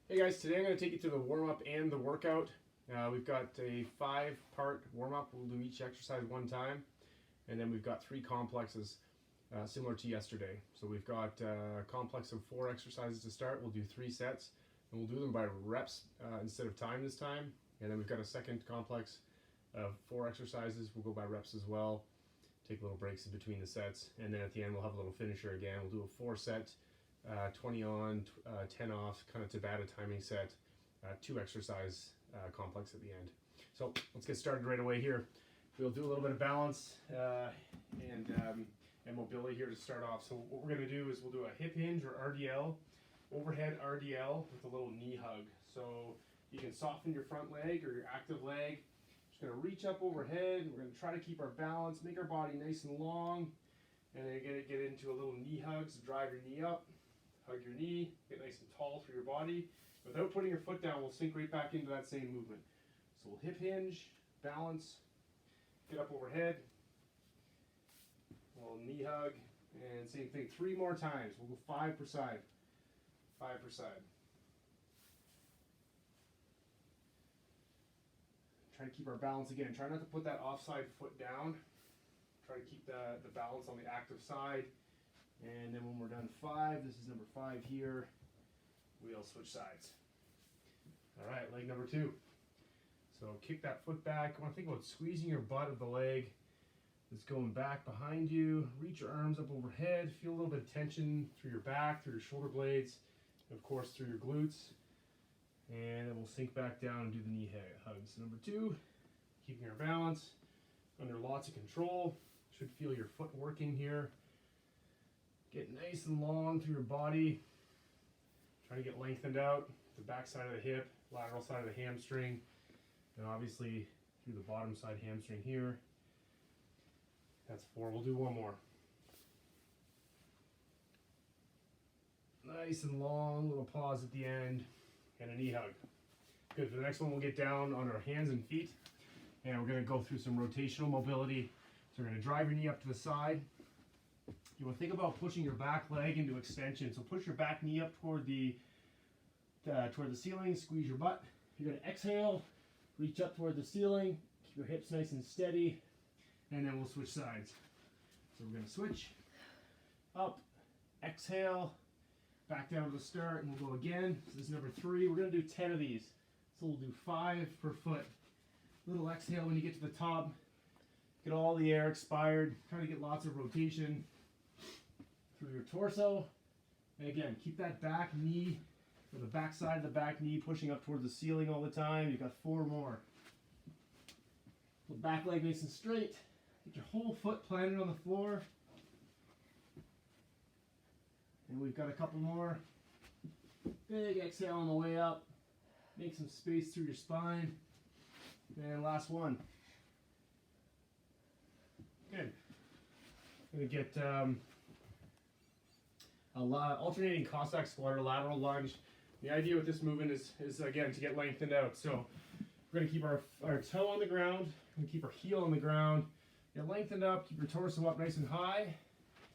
Hey guys, today I'm going to take you through the warm-up and the workout. We've got a 5-part warm-up. We'll do each exercise one time. And then we've got 3 complexes similar to yesterday. So we've got a complex of 4 exercises to start. We'll do 3 sets. And we'll do them by reps instead of time this time. And then we've got a second complex of 4 exercises. We'll go by reps as well. Take little breaks in between the sets. And then at the end we'll have a little finisher again. We'll do a 4-set. 20 on, 10 off, kind of Tabata timing set, 2 exercise complex at the end. So let's get started right away here. We'll do a little bit of balance and mobility here to start off. So what we're going to do is we'll do a hip hinge or RDL, overhead RDL with a little knee hug. So you can soften your front leg or your active leg. Just going to reach up overhead. We're going to try to keep our balance, make our body nice and long, and then you're going to get into a little knee hug. So drive your knee up. Hug your knee, get nice and tall through your body. Without putting your foot down, we'll sink right back into that same movement. So we'll hip hinge, balance, get up overhead, a little knee hug, and same thing 3 more times. We'll go 5 per side. 5 per side. Try to keep our balance again. Try not to put that offside foot down. Try to keep the balance on the active side. And then when we're done 5, this is number 5 here, we'll switch sides. All right, leg number 2. So kick that foot back. I want to think about squeezing your butt of the leg that's going back behind you. Reach your arms up overhead. Feel a little bit of tension through your back, through your shoulder blades, and of course through your glutes. And then we'll sink back down and do the knee hugs. Number 2, keeping our balance under lots of control. Should feel your foot working here. Get nice and long through your body. Try to get lengthened out. The back side of the hip, lateral side of the hamstring, and obviously through the bottom side hamstring here. That's 4. We'll do 1 more. Nice and long, little pause at the end, and a knee hug. Good. For the next one, we'll get down on our hands and feet, and we're going to go through some rotational mobility. So we're going to drive your knee up to the side. You want to think about pushing your back leg into extension. So push your back knee up toward the ceiling, squeeze your butt. You're going to exhale, reach up toward the ceiling, keep your hips nice and steady, and then we'll switch sides. So we're going to switch, up, exhale, back down to the start, and we'll go again. So this is number 3. We're going to do 10 of these. So we'll do 5 per foot. Little exhale when you get to the top. Get all the air expired. Try to get lots of rotation through your torso. And again, keep that back knee, or the back side of the back knee pushing up towards the ceiling all the time. You've got 4 more. The back leg nice and straight. Get your whole foot planted on the floor. And we've got a couple more. Big exhale on the way up. Make some space through your spine. And last one. Good. I'm going to get alternating Cossack squat or lateral lunge. The idea with this movement is again to get lengthened out. So we're going to keep our toe on the ground. We're going to keep our heel on the ground. Get lengthened up. Keep your torso up nice and high.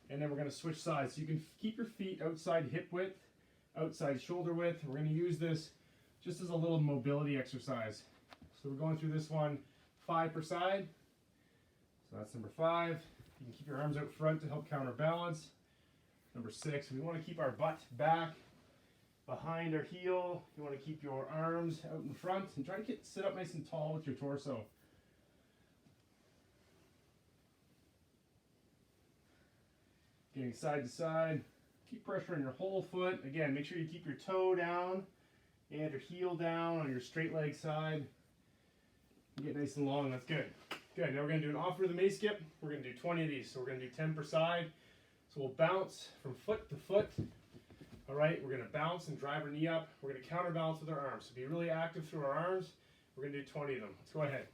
And then we're going to switch sides. So you can keep your feet outside hip width, outside shoulder width. We're going to use this just as a little mobility exercise. So we're going through this one 5 per side. So that's number 5. You can keep your arms out front to help counterbalance. Number 6, we want to keep our butt back behind our heel. You want to keep your arms out in front and try to sit up nice and tall with your torso. Getting side to side. Keep pressure on your whole foot. Again, make sure you keep your toe down and your heel down on your straight leg side. Get nice and long. That's good. Good. Now we're going to do an off rhythm A skip. We're going to do 20 of these. So we're going to do 10 per side. So we'll bounce from foot to foot. All right, we're going to bounce and drive our knee up. We're going to counterbalance with our arms. So be really active through our arms. We're going to do 20 of them. Let's go ahead.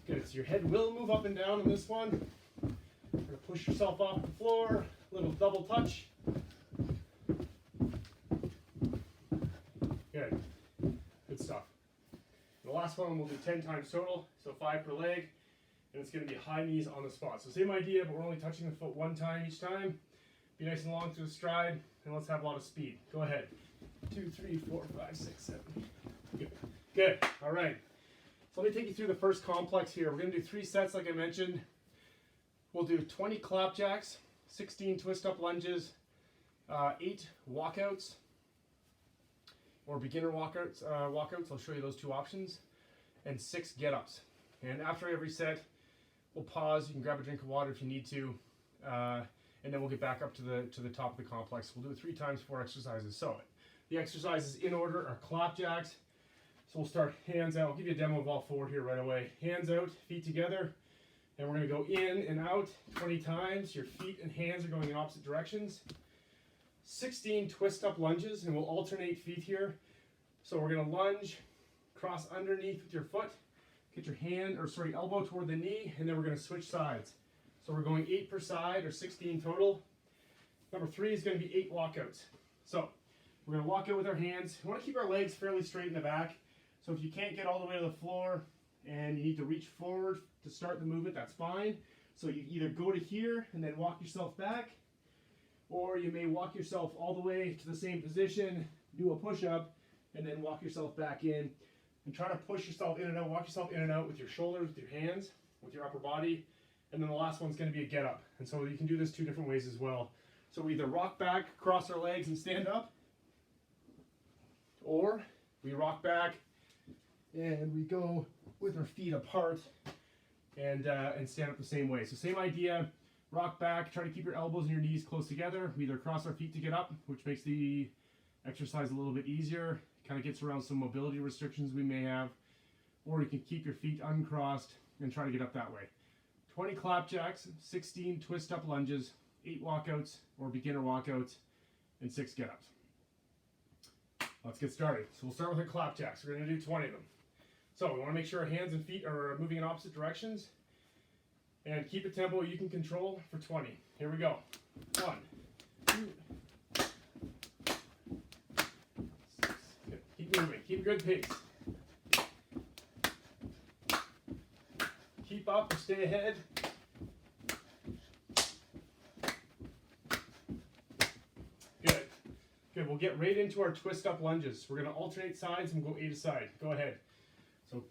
Good. So your head will move up and down on this one. You're going to push yourself off the floor. Little double touch. Good. Good stuff. The last one we'll do 10 times total, so 5 per leg. and it's going to be high knees on the spot. So same idea, but we're only touching the foot one time each time. Be nice and long through the stride. and let's have a lot of speed. Go ahead. 2, 3, 4, 5, 6, 7. Good. Good. All right. So let me take you through the first complex here. We're going to do 3 sets like I mentioned. We'll do 20 clapjacks, 16 twist-up lunges, 8 walkouts, or beginner walkouts. I'll show you those 2 options, and 6 get-ups. And after every set, we'll pause. You can grab a drink of water if you need to, and then we'll get back up to the top of the complex. We'll do it 3 times, 4 exercises. So the exercises in order are clapjacks. So we'll start hands out. I'll give you a demo of all 4 here right away. Hands out, feet together, and we're going to go in and out 20 times. Your feet and hands are going in opposite directions. 16 twist-up lunges, and we'll alternate feet here. So we're going to lunge, cross underneath with your foot, get your elbow toward the knee, and then we're going to switch sides. So we're going 8 per side, or 16 total. Number 3 is going to be 8 walkouts. So we're going to walk out with our hands. We want to keep our legs fairly straight in the back. So if you can't get all the way to the floor and you need to reach forward to start the movement, that's fine. So you either go to here and then walk yourself back, or you may walk yourself all the way to the same position, do a push-up, and then walk yourself back in. And try to push yourself in and out, walk yourself in and out with your shoulders, with your hands, with your upper body. And then the last one's going to be a get-up. And so you can do this 2 different ways as well. So we either rock back, cross our legs, and stand up, or we rock back and we go with our feet apart and stand up the same way. So same idea, rock back, try to keep your elbows and your knees close together. We either cross our feet to get up, which makes the exercise a little bit easier, kind of gets around some mobility restrictions we may have, or you can keep your feet uncrossed and try to get up that way. 20 clapjacks, 16 twist-up lunges, 8 walkouts or beginner walkouts, and 6 get-ups. Let's get started. So we'll start with our clapjacks. We're going to do 20 of them. So we want to make sure our hands and feet are moving in opposite directions, and keep a tempo you can control for 20. Here we go. 1, 2, 6. Good. Keep moving. Keep a good pace. Keep up or stay ahead. Good. Good. We'll get right into our twist-up lunges. We're going to alternate sides and go 8 aside. Go ahead. So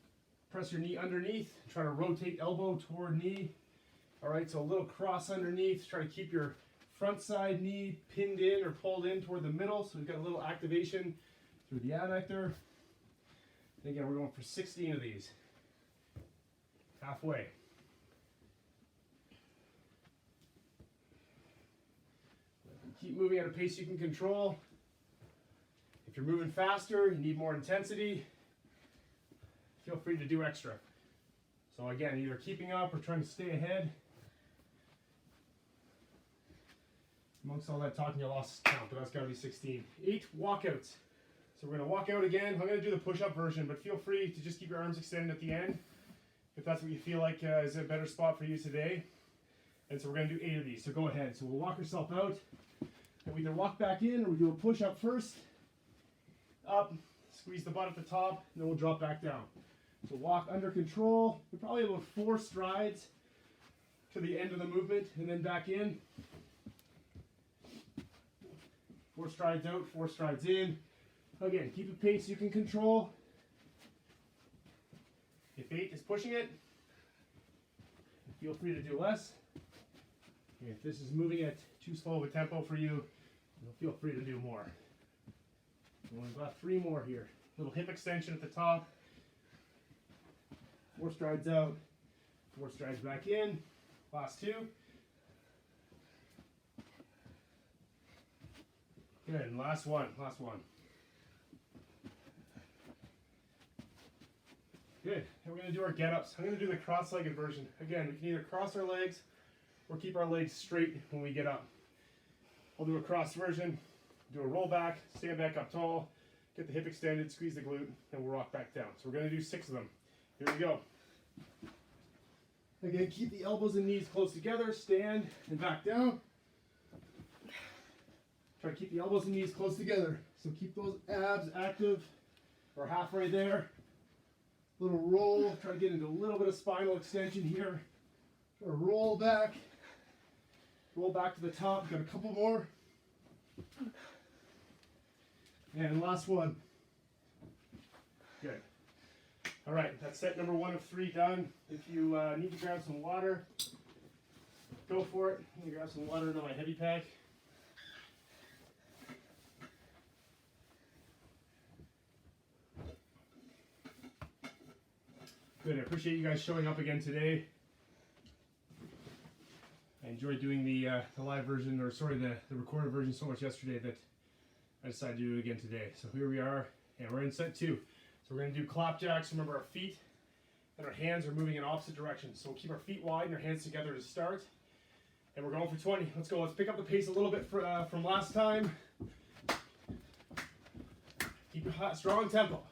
press your knee underneath. Try to rotate elbow toward knee. All right, so a little cross underneath. Try to keep your front side knee pinned in or pulled in toward the middle. So we've got a little activation through the adductor. And again, we're going for 16 of these. Halfway. Keep moving at a pace you can control. If you're moving faster, you need more intensity, feel free to do extra. So again, either keeping up or trying to stay ahead. Amongst all that talking, I lost count, but that's got to be 16. 8 walkouts. So we're going to walk out again. I'm going to do the push-up version, but feel free to just keep your arms extended at the end if that's what you feel like is a better spot for you today. And so we're going to do 8 of these. So go ahead. So we'll walk yourself out, and we either walk back in or we do a push-up first. Up, squeeze the butt at the top, and then we'll drop back down. So walk under control. We're probably about 4 strides to the end of the movement, and then back in. 4 strides out, 4 strides in. Again, keep a pace you can control. If 8 is pushing it, feel free to do less. If this is moving at too slow of a tempo for you, feel free to do more. We've got 3 more here. Little hip extension at the top. 4 strides out, 4 strides back in. Last 2. Good, and last one. Good, and we're going to do our get-ups. I'm going to do the cross-legged version. Again, we can either cross our legs or keep our legs straight when we get up. I'll do a cross version, do a roll back, stand back up tall, get the hip extended, squeeze the glute, and we'll rock back down. So we're going to do 6 of them. Here we go. Again, keep the elbows and knees close together, stand and back down. Try to keep the elbows and knees close together. So keep those abs active. We're halfway there. Little roll, try to get into a little bit of spinal extension here. Try to roll back to the top. Got a couple more. And last one. Good. All right, that's set number 1 of 3 done. If you need to grab some water, go for it. I'm gonna grab some water into my heavy pack. Good, I appreciate you guys showing up again today. I enjoyed doing the live version, or sorry, the recorded version so much yesterday that I decided to do it again today. So here we are, and we're in set 2. So we're going to do clap jacks. Remember, our feet and our hands are moving in opposite directions. So we'll keep our feet wide and our hands together to start. And we're going for 20. Let's go. Let's pick up the pace a little bit from last time. Keep your hot, strong tempo.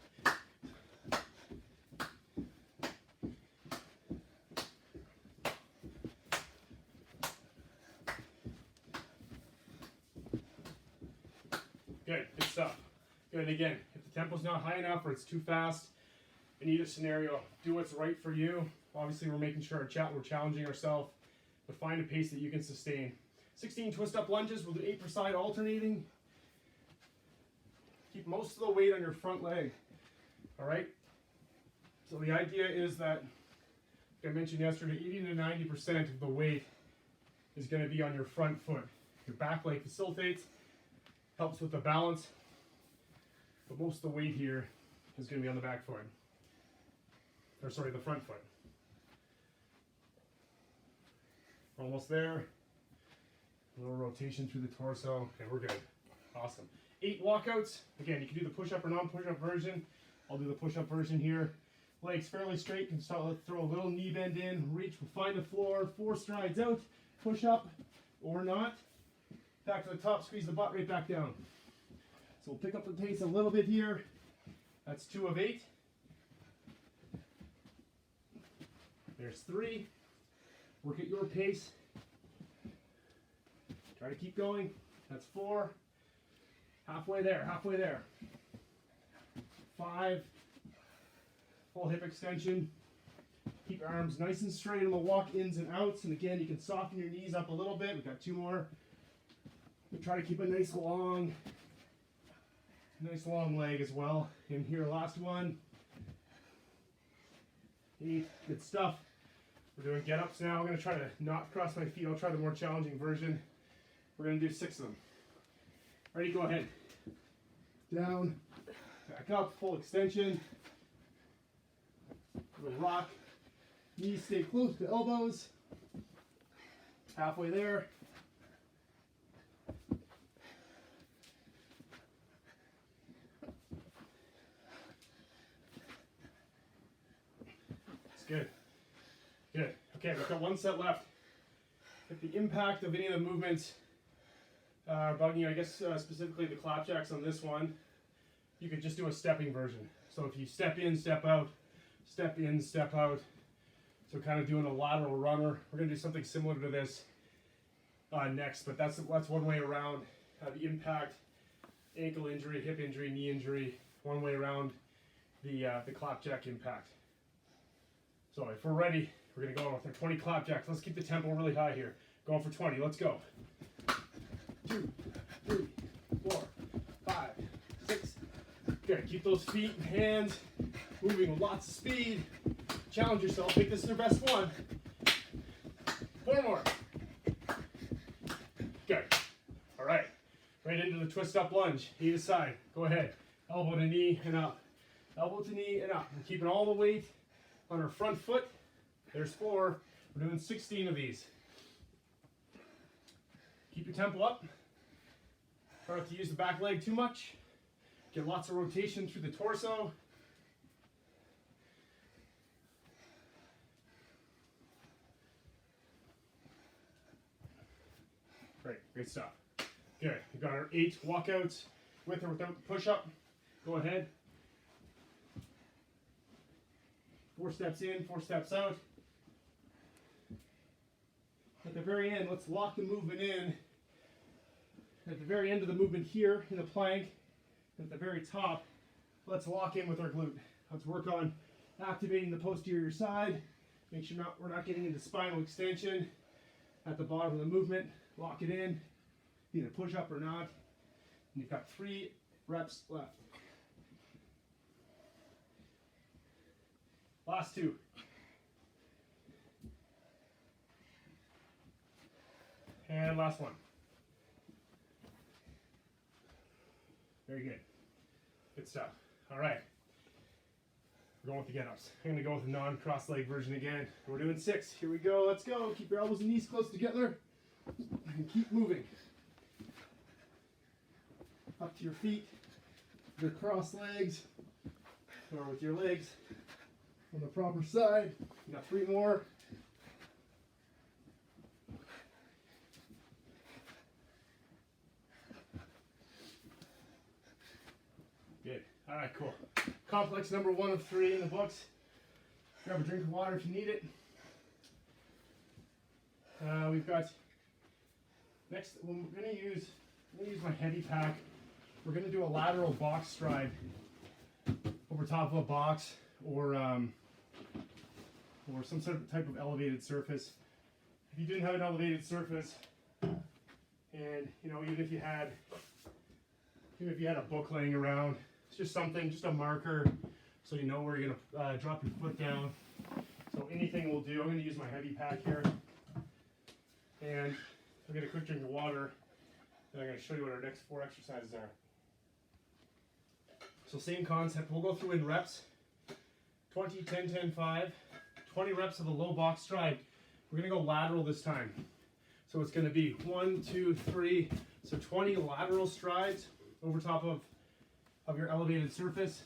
Good stuff. Good, and again, if the tempo's not high enough or it's too fast, in either scenario, do what's right for you. Obviously, we're making sure we're challenging ourselves, but find a pace that you can sustain. 16 twist-up lunges. We'll do 8 per side, alternating. Keep most of the weight on your front leg. All right? So the idea is that, like I mentioned yesterday, 80 to 90% of the weight is going to be on your front foot. Your back leg facilitates, helps with the balance, but most of the weight here is going to be on the back foot. Or sorry, the front foot. We're almost there. A little rotation through the torso, and we're good. Awesome. 8 walkouts. Again, you can do the push-up or non-push-up version. I'll do the push-up version here. Legs fairly straight. Can start, let's throw a little knee bend in. Reach, we'll find the floor. 4 strides out. Push up or not. Back to the top, squeeze the butt right back down. So we'll pick up the pace a little bit here. That's 2 of 8. There's 3. Work at your pace. Try to keep going. That's 4. Halfway there, halfway there. 5. Full hip extension. Keep your arms nice and straight on the walk ins and outs. And again, you can soften your knees up a little bit. We've got 2 more. But try to keep a nice long leg as well. And here, last one. 8. Good stuff. We're doing get-ups now. I'm going to try to not cross my feet. I'll try the more challenging version. We're going to do 6 of them. Ready? Go ahead. Down, back up, full extension. Little rock. Knees stay close to elbows. Halfway there. Good. Good. Okay, we've got 1 set left. If the impact of any of the movements are bugging you, I guess specifically the clap jacks on this one, you could just do a stepping version. So if you step in, step out, step in, step out. So kind of doing a lateral runner. We're going to do something similar to this next, but that's one way around the impact, ankle injury, hip injury, knee injury, one way around the clap jack impact. So if we're ready, we're going to go with our 20 clap jacks. Let's keep the tempo really high here. Going for 20. Let's go. 2, 3, 4, 5, 6. Good. Keep those feet and hands moving with lots of speed. Challenge yourself. Make this your best one. 4 more. Good. All right. Right into the twist up lunge. Either side. Go ahead. Elbow to knee and up. Elbow to knee and up. We're keeping all the weight on our front foot. There's 4. We're doing 16 of these. Keep your tempo up. Try not to use the back leg too much. Get lots of rotation through the torso. Great stuff. Good. We've got our 8 walkouts with or without push-up. Go ahead. 4 steps in, 4 steps out. At the very end, let's lock the movement in. At the very end of the movement here in the plank, at the very top, let's lock in with our glute. Let's work on activating the posterior side. Make sure we're not getting into spinal extension. At the bottom of the movement, lock it in. Either push up or not. And you've got 3 reps left. Last 2. And last one. Very good. Good stuff. All right. We're going with the get-ups. I'm going to go with the non-cross leg version again. We're doing 6. Here we go. Let's go. Keep your elbows and knees close together. And keep moving. Up to your feet. Your cross legs. Or with your legs on the proper side. You got 3 more. Good. All right, cool. Complex number 1 of 3 in the books. Grab a drink of water if you need it. We've got next. We're going to use my heavy pack. We're going to do a lateral box stride over top of a box or some sort of type of elevated surface. If you didn't have an elevated surface, and even if you had a book laying around, it's just something, just a marker, so you know where you're gonna drop your foot down. So anything will do. I'm gonna use my heavy pack here, and I'll get a quick drink of water, and I'm gonna show you what our next 4 exercises are. So same concept. We'll go through in reps. 20, 10, 10, 5. 20 reps of a low box stride. We're gonna go lateral this time. So it's gonna be 1, 2, 3. So 20 lateral strides over top of your elevated surface.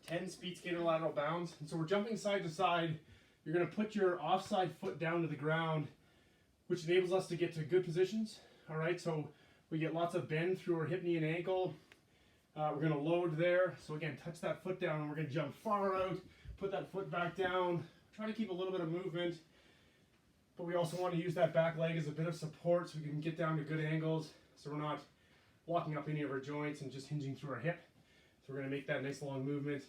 10 speed skater lateral bounds. And so we're jumping side to side. You're gonna put your offside foot down to the ground, which enables us to get to good positions. All right, so we get lots of bend through our hip, knee, and ankle. We're gonna load there. So again, touch that foot down, and we're gonna jump far out, put that foot back down, try to keep a little bit of movement. But we also want to use that back leg as a bit of support so we can get down to good angles, so we're not locking up any of our joints and just hinging through our hip. So we're going to make that nice long movement.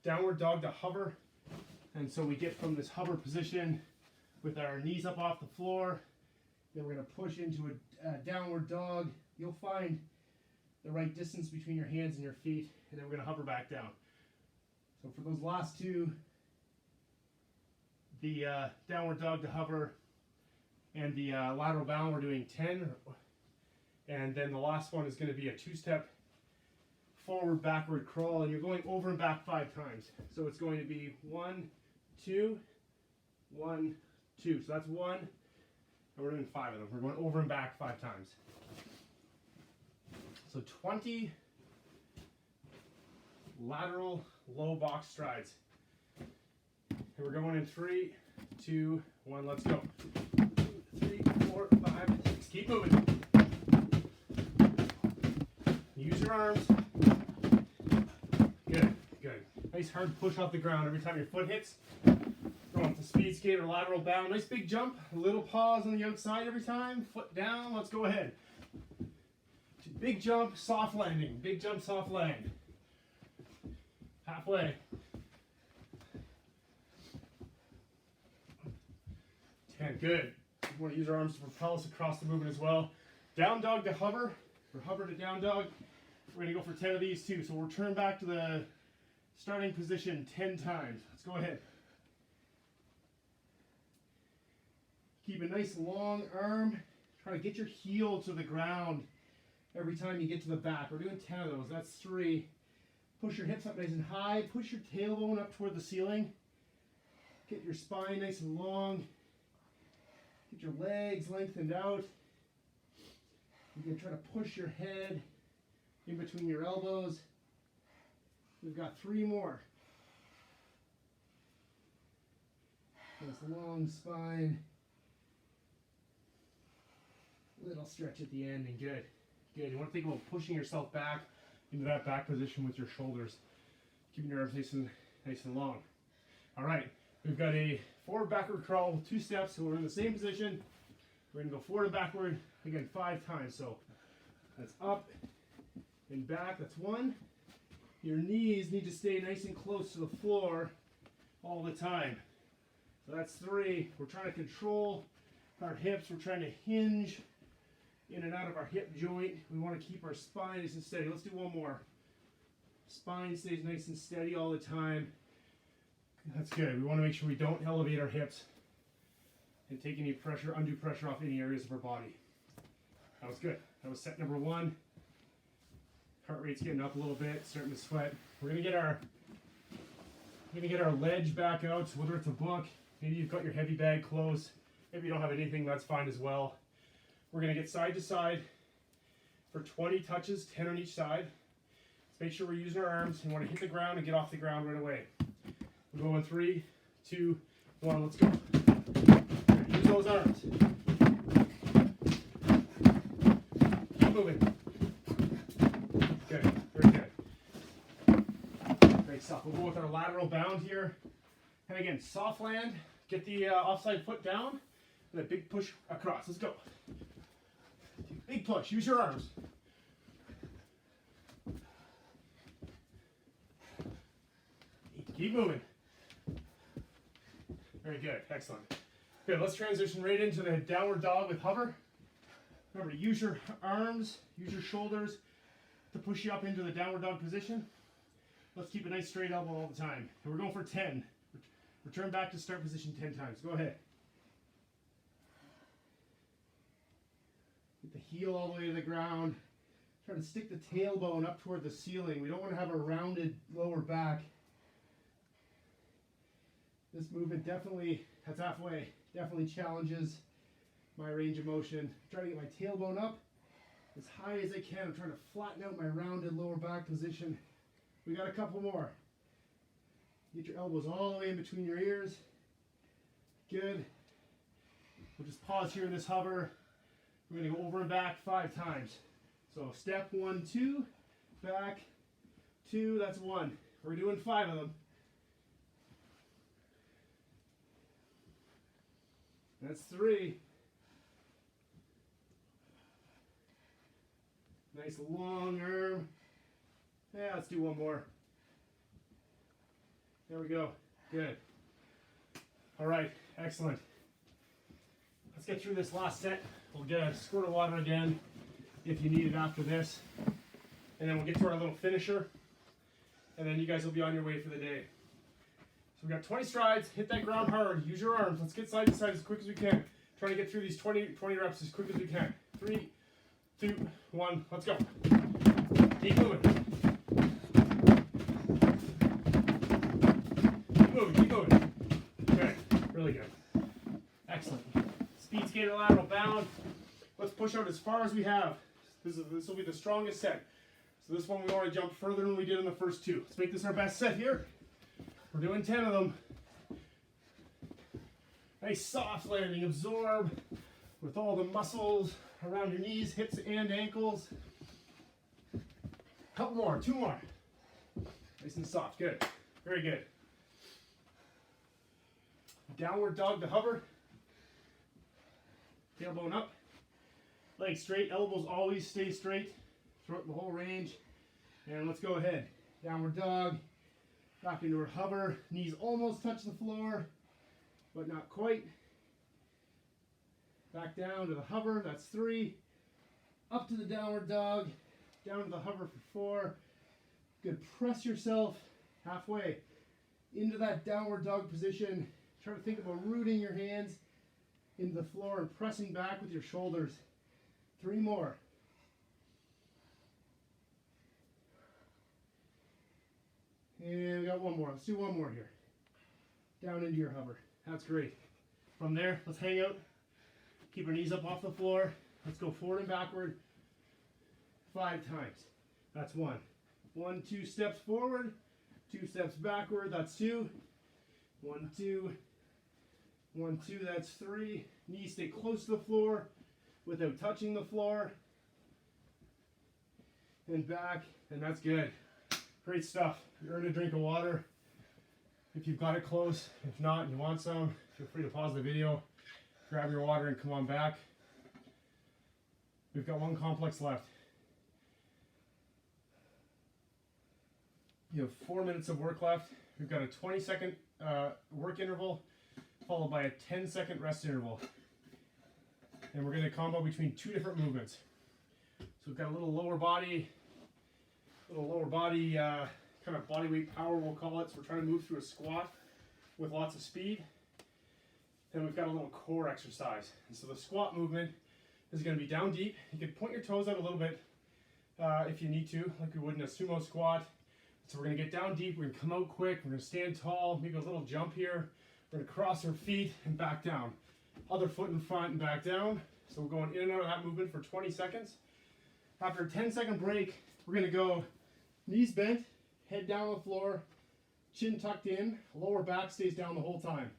Downward dog to hover. And so we get from this hover position with our knees up off the floor. Then we're going to push into a downward dog. You'll find the right distance between your hands and your feet. And then we're going to hover back down. So for those last 2, the downward dog to hover and the lateral bound, we're doing 10. And then the last one is going to be a 2-step forward, backward crawl. And you're going over and back 5 times. So it's going to be 1, 2, 1, 2. So that's 1. And we're doing 5 of them. We're going over and back 5 times. So 20 lateral low box strides. And we're going in 3, 2, 1, let's go. 2, 3, 4, 5, 6. Keep moving. Use your arms. Good, good. Nice hard push off the ground every time your foot hits. Going with the speed skater lateral bound. Nice big jump. A little pause on the outside every time. Foot down. Let's go ahead. Big jump, soft landing. Big jump, soft land. Halfway. 10, good. We want to use our arms to propel us across the movement as well. Down dog to hover, or hover to down dog. We're going to go for 10 of these too. So we'll return back to the starting position 10 times. Let's go ahead. Keep a nice long arm. Try to get your heel to the ground every time you get to the back. We're doing 10 of those. That's 3. Push your hips up nice and high. Push your tailbone up toward the ceiling. Get your spine nice and long. Get your legs lengthened out. You can try to push your head in between your elbows. We've got 3 more. Nice long spine. Little stretch at the end, and good. Good. You want to think about pushing yourself back into that back position with your shoulders. Keeping your arms nice and long. All right. We've got a forward backward crawl with 2 steps, so we're in the same position. We're going to go forward and backward, again, 5 times. So that's up and back. That's 1. Your knees need to stay nice and close to the floor all the time. So that's 3. We're trying to control our hips. We're trying to hinge in and out of our hip joint. We want to keep our spine nice and steady. Let's do one more. Spine stays nice and steady all the time. That's good. We want to make sure we don't elevate our hips and take any pressure, undue pressure off any areas of our body. That was good. That was set number 1. Heart rate's getting up a little bit, starting to sweat. We're gonna get our ledge back out, whether it's a book, maybe you've got your heavy bag close, maybe you don't have anything, that's fine as well. We're gonna get side to side for 20 touches, 10 on each side. Let's make sure we're using our arms. We want to hit the ground and get off the ground right away. We're going 3, 2, 1, let's go. Use those arms. Keep moving. Good, very good. Great stuff. We'll go with our lateral bound here. And again, soft land, get the offside foot down, and a big push across. Let's go. Big push, use your arms. Keep moving. Very good, excellent. Good, let's transition right into the downward dog with hover. Remember, use your arms, use your shoulders to push you up into the downward dog position. Let's keep a nice straight elbow all the time. And we're going for 10. Return back to start position 10 times. Go ahead. Get the heel all the way to the ground. Try to stick the tailbone up toward the ceiling. We don't want to have a rounded lower back. This movement definitely, that's halfway, definitely challenges my range of motion. Try to get my tailbone up as high as I can. I'm trying to flatten out my rounded lower back position. We got a couple more. Get your elbows all the way in between your ears. Good. We'll just pause here in this hover. We're going to go over and back 5 times. So step 1, 2, back, 2, that's 1. We're doing 5 of them. That's 3. Nice long arm. Yeah, let's do one more. There we go. Good. All right, excellent. Let's get through this last set. We'll get a squirt of water again if you need it after this. And then we'll get to our little finisher. And then you guys will be on your way for the day. So we've got 20 strides, hit that ground hard, use your arms. Let's get side to side as quick as we can. Try to get through these 20 reps as quick as we can. 3, 2, 1, let's go. Keep moving. Keep moving, keep moving. Good, really good. Excellent. Speed skater lateral bound. Let's push out as far as we have. This will be the strongest set. So this one we want to jump further than we did in the first 2. Let's make this our best set here. We're doing 10 of them. Nice soft landing, absorb with all the muscles around your knees, hips, and ankles. Couple more, 2 more. Nice and soft, good, very good. Downward dog to hover. Tailbone up, legs straight, elbows always stay straight throughout the whole range. And let's go ahead. Downward dog. Back into our hover, knees almost touch the floor, but not quite. Back down to the hover, that's 3. Up to the downward dog, down to the hover for 4. Good, press yourself halfway into that downward dog position. Try to think about rooting your hands into the floor and pressing back with your shoulders. 3 more. And we got 1 more. Let's do 1 more here. Down into your hover. That's great. From there, let's hang out. Keep our knees up off the floor. Let's go forward and backward 5 times. That's 1. 1, 2 steps forward, 2 steps backward. That's 2. 1, 2. 1, 2. That's 3. Knees stay close to the floor without touching the floor. And back. And that's good. Great stuff. You earned a drink of water if you've got it close. If not and you want some, feel free to pause the video, grab your water, and come on back. We've got 1 complex left. You have 4 minutes of work left. We've got a 20-second work interval followed by a 10-second rest interval. And we're going to combo between 2 different movements. So we've got a little lower body kind of body weight power, we'll call it. So we're trying to move through a squat with lots of speed. Then we've got a little core exercise. And so the squat movement is going to be down deep. You can point your toes out a little bit if you need to, like we would in a sumo squat. So we're going to get down deep, we're going to come out quick, we're going to stand tall, maybe a little jump here. We're going to cross our feet and back down. Other foot in front and back down. So we're going in and out of that movement for 20 seconds. After a 10-second break, we're going to go knees bent, head down on the floor, chin tucked in, lower back stays down the whole time.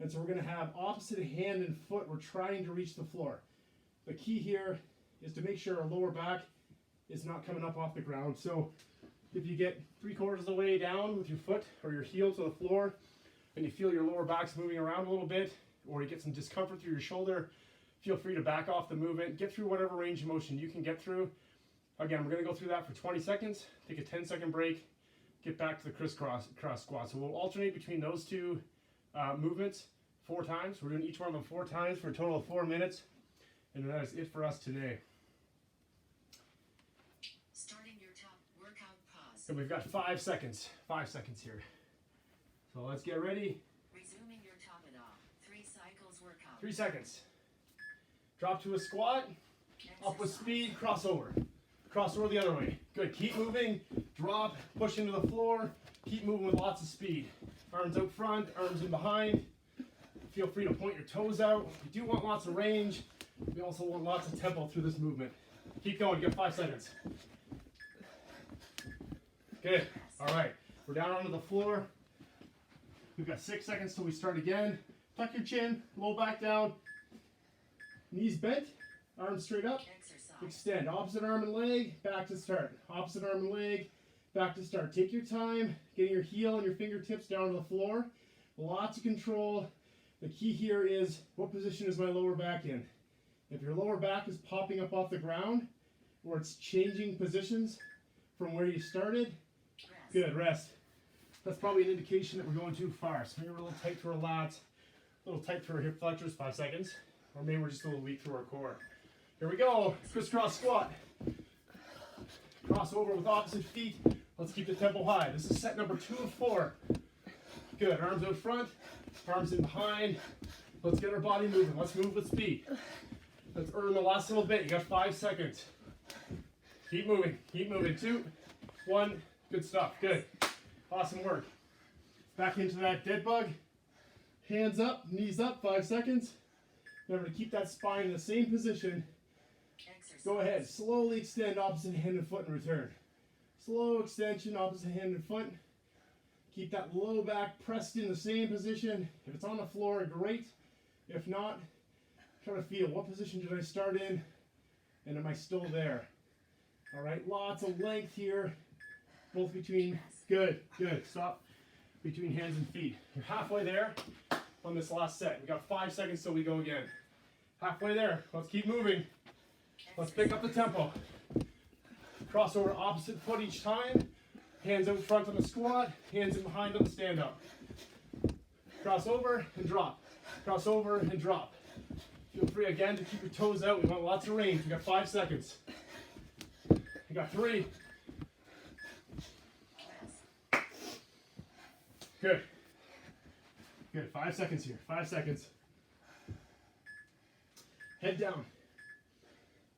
And so we're going to have opposite hand and foot, we're trying to reach the floor. The key here is to make sure our lower back is not coming up off the ground. So if you get 3/4 of the way down with your foot or your heel to the floor and you feel your lower back's moving around a little bit, or you get some discomfort through your shoulder, feel free to back off the movement, get through whatever range of motion you can get through. Again, we're going to go through that for 20 seconds, take a 10-second break, get back to the crisscross squat. So we'll alternate between those 2 movements 4 times. We're doing each one of them 4 times for a total of 4 minutes. And that is it for us today. Starting your top workout pause. So we've got 5 seconds. 5 seconds here. So let's get ready. Resuming your top and off. 3 cycles workout. 3 seconds. Drop to a squat. Up with speed. Crossover. Crossover the other way. Good. Keep moving. Drop. Push into the floor. Keep moving with lots of speed. Arms out front. Arms in behind. Feel free to point your toes out. We do want lots of range. We also want lots of tempo through this movement. Keep going. You got 5 seconds. Good. All right. We're down onto the floor. We've got 6 seconds till we start again. Tuck your chin. Low back down. Knees bent. Arms straight up. Extend. Opposite arm and leg. Back to start. Opposite arm and leg. Back to start. Take your time. Getting your heel and your fingertips down to the floor. Lots of control. The key here is, what position is my lower back in? If your lower back is popping up off the ground, or it's changing positions from where you started, good, rest. That's probably an indication that we're going too far. So maybe we're a little tight through our lats, a little tight through our hip flexors, 5 seconds. Or maybe we're just a little weak through our core. Here we go, crisscross squat. Cross over with opposite feet. Let's keep the tempo high. This is set number 2 of 4. Good, arms out front, arms in behind. Let's get our body moving. Let's move with speed. Let's earn the last little bit. You got 5 seconds. Keep moving. Keep moving. 2, 1. Good stuff. Good. Awesome work. Back into that dead bug. Hands up, knees up. 5 seconds. Remember to keep that spine in the same position. Go ahead. Slowly extend opposite hand and foot and return. Slow extension, opposite hand and foot. Keep that low back pressed in the same position. If it's on the floor, great. If not, try to feel, what position did I start in, and am I still there? All right, lots of length here, both between, good, stop, between hands and feet. You're halfway there on this last set. We got 5 seconds till we go again. Halfway there, let's keep moving. Let's pick up the tempo. Crossover opposite foot each time. Hands out front on the squat, hands in behind on the stand up. Cross over and drop. Cross over and drop. Feel free again to keep your toes out. We want lots of range. We got 5 seconds. We got 3. Good. Good. 5 seconds here. 5 seconds. Head down.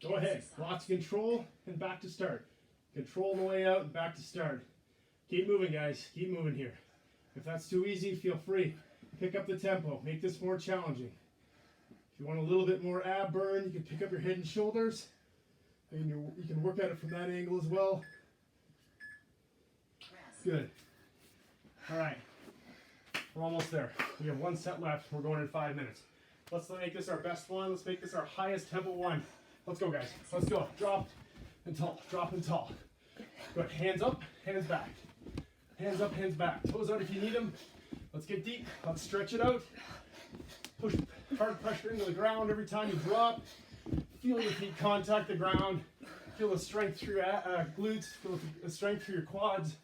Go ahead. Lots of control and back to start. Control on the way out and back to start. Keep moving, guys. Keep moving here. If that's too easy, feel free. Pick up the tempo. Make this more challenging. If you want a little bit more ab burn, you can pick up your head and shoulders. And you can work at it from that angle as well. Good. All right. We're almost there. We have 1 set left. We're going in 5 minutes. Let's make this our best one. Let's make this our highest tempo one. Let's go, guys. Let's go. Drop and tall. Drop and tall. Good. Hands up, hands back. Hands up, hands back. Toes out if you need them. Let's get deep. Let's stretch it out. Push hard pressure into the ground every time you drop. Feel your feet contact the ground. Feel the strength through your glutes. Feel the strength through your quads.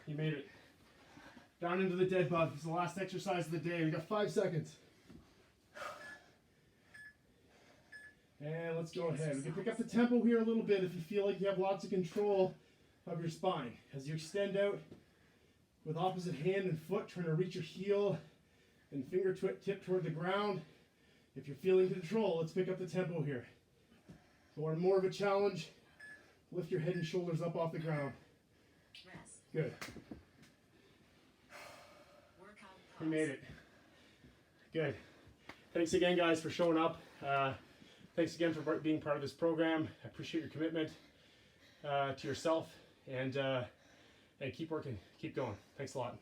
You made it. Down into the dead bug. This is the last exercise of the day. We got 5 seconds. And let's go ahead. We can pick up the tempo here a little bit if you feel like you have lots of control of your spine. As you extend out with opposite hand and foot, trying to reach your heel and fingertip toward the ground. If you're feeling control, let's pick up the tempo here. If you want more of a challenge, lift your head and shoulders up off the ground. Rest. Good. Workout We pause. made it. Good. Thanks again, guys, for showing up. Thanks again for being part of this program. I appreciate your commitment to yourself, and keep working, keep going. Thanks a lot.